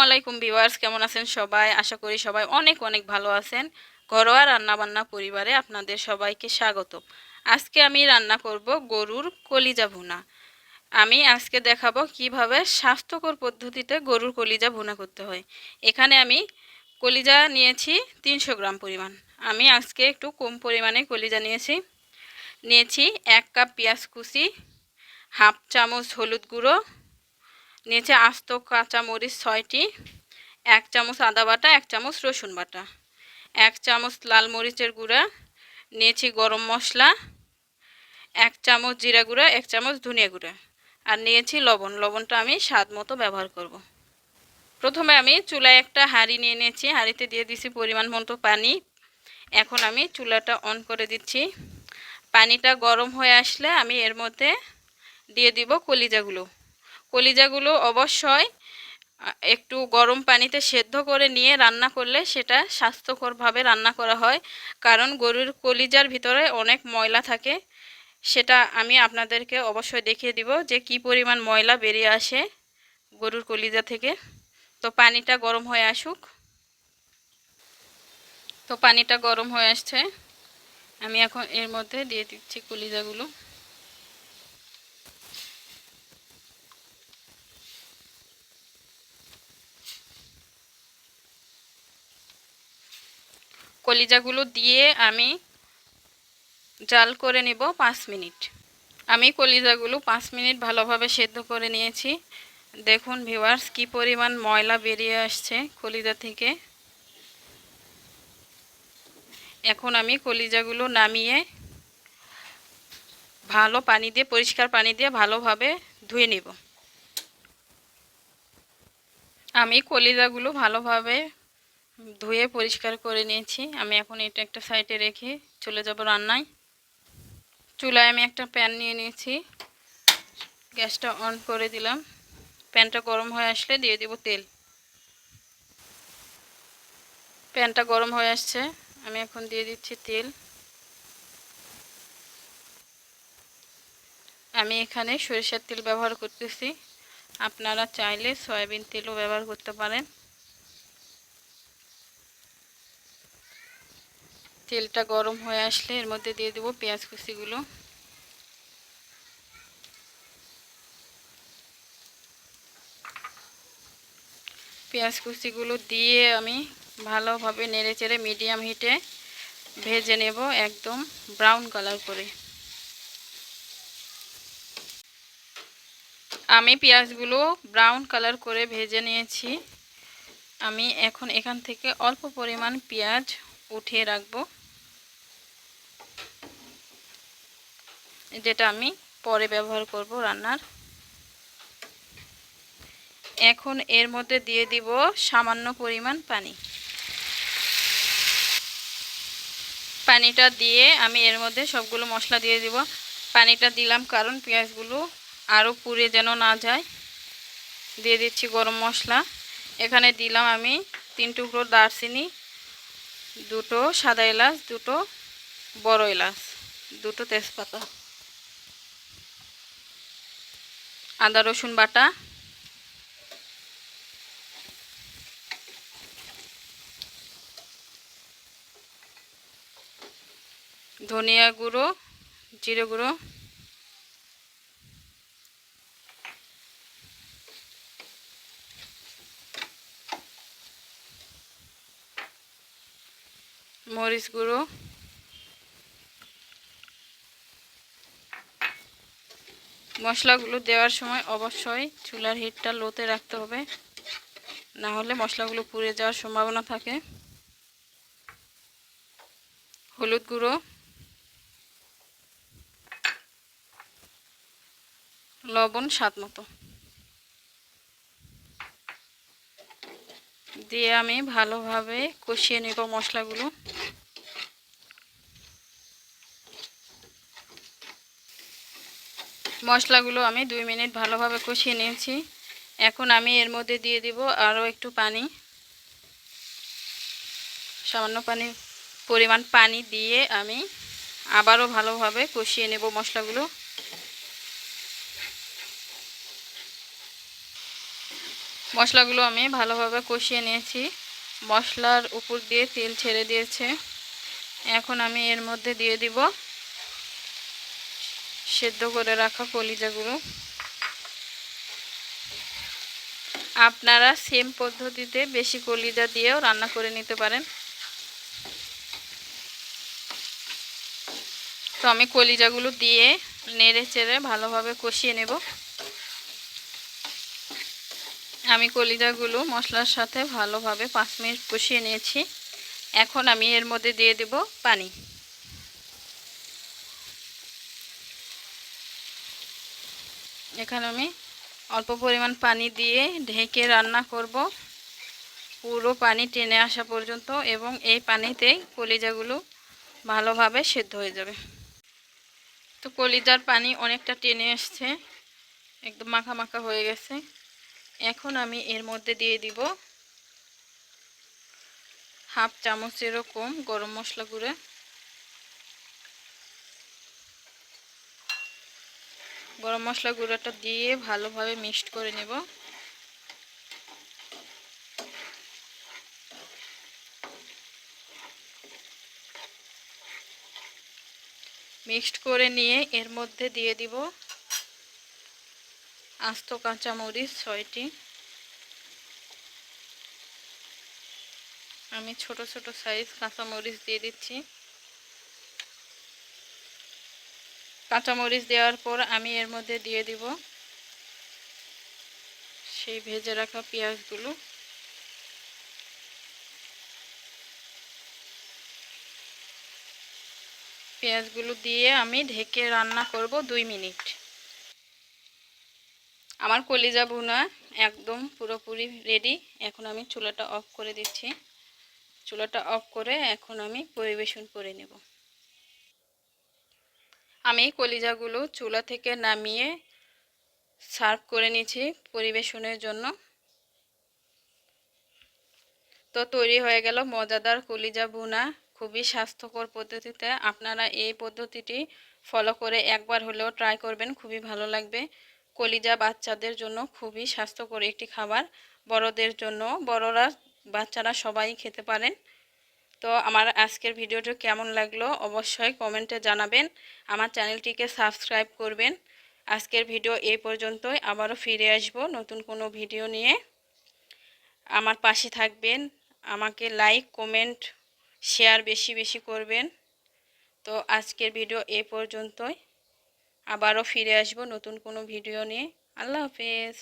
আলাইকুম ভিউয়ার্স, কেমন আছেন সবাই? আশা করি সবাই অনেক অনেক ভালো আছেন। ঘরোয়া রান্নাবান্না পরিবারে আপনাদের সবাইকে স্বাগত। আজকে আমি রান্না করব গরুর কলিজা ভুনা। আমি আজকে দেখাবো কিভাবে স্বাস্থ্যকর পদ্ধতিতে গরুর কলিজা ভুনা করতে হয়। এখানে আমি কলিজা নিয়েছি 300 গ্রাম পরিমাণ। আমি আজকে একটু কম পরিমাণে কলিজা নিয়েছি 1 কাপ পেঁয়াজ কুচি, হাফ চামচ হলুদ গুঁড়ো, নিয়েছি আস্ত কাঁচা মরিচ 6টি, 1 চামচ আদা বাটা, 1 চামচ রসুন বাটা, 1 চামচ লাল মরিচের গুঁড়া, নিয়েছি গরম মশলা, 1 চামচ জিরা গুঁড়া, 1 চামচ ধনিয়া গুঁড়া, আর নিয়েছি লবণ। লবণটা আমি স্বাদ মতো ব্যবহার করব। প্রথমে আমি চুলায় একটা হাঁড়ি নিয়ে নিয়েছি, হাঁড়িতে দিয়ে দিছি পরিমাণ মতো পানি। এখন আমি চুলাটা অন করে দিচ্ছি। পানিটা গরম হয়ে আসলে আমি এর মধ্যে দিয়ে দিব কলিজাগুলো অবশ্যই একটু গরম পানিতে সেদ্ধ করে নিয়ে রান্না করলে সেটা স্বাস্থ্যকরভাবে রান্না করা হয়, কারণ গরুর কলিজার ভিতরে অনেক ময়লা থাকে। সেটা আমি আপনাদেরকে অবশ্যই দেখিয়ে দিব যে কি পরিমাণ ময়লা বেরিয়ে আসে গরুর কলিজা থেকে। তো পানিটা গরম হয়ে আসুক। তো পানিটা গরম হয়ে আসছে, আমি এখন এর মধ্যে দিয়ে দিচ্ছি কলিজাগুলো। কলিজাগুলো দিয়ে আমি জাল করে নিব 5 মিনিট। আমি কলিজাগুলো 5 মিনিট ভালোভাবে সেদ্ধ করে নিয়েছি। দেখুন ভিউয়ার্স, কি পরিমাণ ময়লা বেরিয়ে আসছে কলিজা থেকে। এখন আমি কলিজাগুলো নামিয়ে পরিষ্কার পানি দিয়ে ভালোভাবে ধুয়ে নিব। আমি কলিজাগুলো ভালোভাবে ধুয়ে পরিষ্কার করে নিয়েছি। আমি এখন এটা একটা সাইডে রেখে চলে যাব রান্নায়। চুলায় আমি একটা প্যান নিয়ে নিয়েছি, গ্যাসটা অন করে দিলাম। প্যানটা গরম হয়ে আসলে দিয়ে দিব তেল। প্যানটা গরম হয়ে আসছে, আমি এখন দিয়ে দিচ্ছি তেল। আমি এখানে সরিষার তেল ব্যবহার করতেছি, আপনারা চাইলে সয়াবিন তেলও ব্যবহার করতে পারেন। তেলটা গরম হয়ে আসলে এর মধ্যে দিয়ে দেব পেঁয়াজ কুচিগুলো। পেঁয়াজ কুচিগুলো দিয়ে আমি ভালোভাবে নেড়েচেড়ে মিডিয়াম হিটে ভেজে নেব একদম ব্রাউন কালার করে। আমি পেঁয়াজগুলো ব্রাউন কালার করে ভেজে নিয়েছি। আমি এখন এখান থেকে অল্প পরিমাণ পেঁয়াজ উঠিয়ে রাখবো, যেটা আমি পরে ব্যবহার করব রান্নার। এখন এর মধ্যে দিয়ে দিব সামান্য পরিমাণ পানি। পানিটা দিয়ে আমি এর মধ্যে সবগুলো মশলা দিয়ে দিব। পানিটা দিলাম কারণ পেঁয়াজগুলো আরও পুড়ে যেন না যায়। দিয়ে দিচ্ছি গরম মশলা। এখানে দিলাম আমি 3 টুকরো দারচিনি, 2টো সাদা এলাচ, 2টো বড় এলাচ, 2টো তেজপাতা, আদা রসুন বাটা, ধনিয়া গুঁড়ো, জিরে গুঁড়ো, মরিচ গুঁড়ো, মশলাগুলো দেওয়ার সময় অবশ্যই চুলার হিটটা লোতে রাখতে হবে, না হলে মশলাগুলো পুড়ে যাওয়ার সম্ভাবনা থাকে। হলুদ গুঁড়ো, লবণ স্বাদ মতো দিয়ে আমি ভালোভাবে কষিয়ে নেব মশলাগুলো। মশলাগুলো আমি 2 মিনিট ভালোভাবে কষিয়ে নিয়েছি। এখন আমি এর মধ্যে দিয়ে দিব আরও একটু পানি, সামান্য পরিমাণ পানি দিয়ে আমি আবারও ভালোভাবে কষিয়ে নেব মশলাগুলো। মশলাগুলো আমি ভালোভাবে কষিয়ে নিয়েছি। মশলার উপর দিয়ে তেল ছেড়ে দিয়েছে। এখন আমি এর মধ্যে দিয়ে দিব সেদ্ধ করে রাখা কলিজাগুলো। আপনারা সেম পদ্ধতিতে বেশি কলিজা দিয়েও রান্না করে নিতে পারেন। তো আমি কলিজাগুলো দিয়ে নেড়ে চেড়ে ভালোভাবে কষিয়ে নেব। আমি কলিজাগুলো মশলার সাথে ভালোভাবে 5 মিনিট কষিয়ে নিয়েছি। এখন আমি এর মধ্যে দিয়ে দেব পানি। এখানে আমি অল্প পরিমাণ পানি দিয়ে ঢেকে রান্না করব পুরো পানি টেনে আসা পর্যন্ত, এবং এই পানিতেই কলিজাগুলো ভালোভাবে সেদ্ধ হয়ে যাবে। তো কলিজার পানি অনেকটা টেনে এসছে, একদম মাখা মাখা হয়ে গেছে। এখন আমি এর মধ্যে দিয়ে দিব হাফ চামচ এরকম গরম মশলা গুঁড়ো। গরম মশলা গুঁড়োটা দিয়ে ভালোভাবে মিক্সড করে নেব। মিক্সড করে নিয়ে এর মধ্যে দিয়ে দিব আস্ত কাঁচামরিচ 6টি। আমি ছোট ছোট সাইজ কাঁচামরিচ দিয়ে দিচ্ছি। কাঁচামরিচ দেওয়ার পর আমি এর মধ্যে দিয়ে দিব সেই ভেজে রাখা পেঁয়াজগুলো। পেঁয়াজগুলো দিয়ে আমি ঢেকে রান্না করব 2 মিনিট। আমার কলিজা ভুনা একদম পুরোপুরি রেডি। এখন আমি চুলাটা অফ করে দিচ্ছি। চুলাটা অফ করে এখন আমি পরিবেশন করে নেব। আমি কলিজাগুলো চুলা থেকে নামিয়ে সার্ভ করে নিয়েছি পরিবেশনের জন্য। তো তৈরি হয়ে গেল মজাদার কলিজা ভুনা, খুবই স্বাস্থ্যকর পদ্ধতিতে। আপনারা এই পদ্ধতিটি ফলো করে একবার হলেও ট্রাই করবেন, খুবই ভালো লাগবে। কলিজা বাচ্চাদের জন্য খুবই স্বাস্থ্যকর একটি খাবার, বড়দের জন্য, বড়রা বাচ্চারা সবাই খেতে পারেন। তো আমার আজকের ভিডিওটা কেমন লাগলো অবশ্যই কমেন্টে জানাবেন। আমার চ্যানেলটিকে সাবস্ক্রাইব করবেন। আজকের ভিডিও এই পর্যন্তই, আবারও ফিরে আসব নতুন কোনো ভিডিও নিয়ে। আমার পাশে থাকবেন, আমাকে লাইক কমেন্ট শেয়ার বেশি বেশি করবেন। তো আজকের ভিডিও এই পর্যন্তই, আবারও ফিরে আসব নতুন কোনো ভিডিও নিয়ে। আল্লাহ হাফেজ।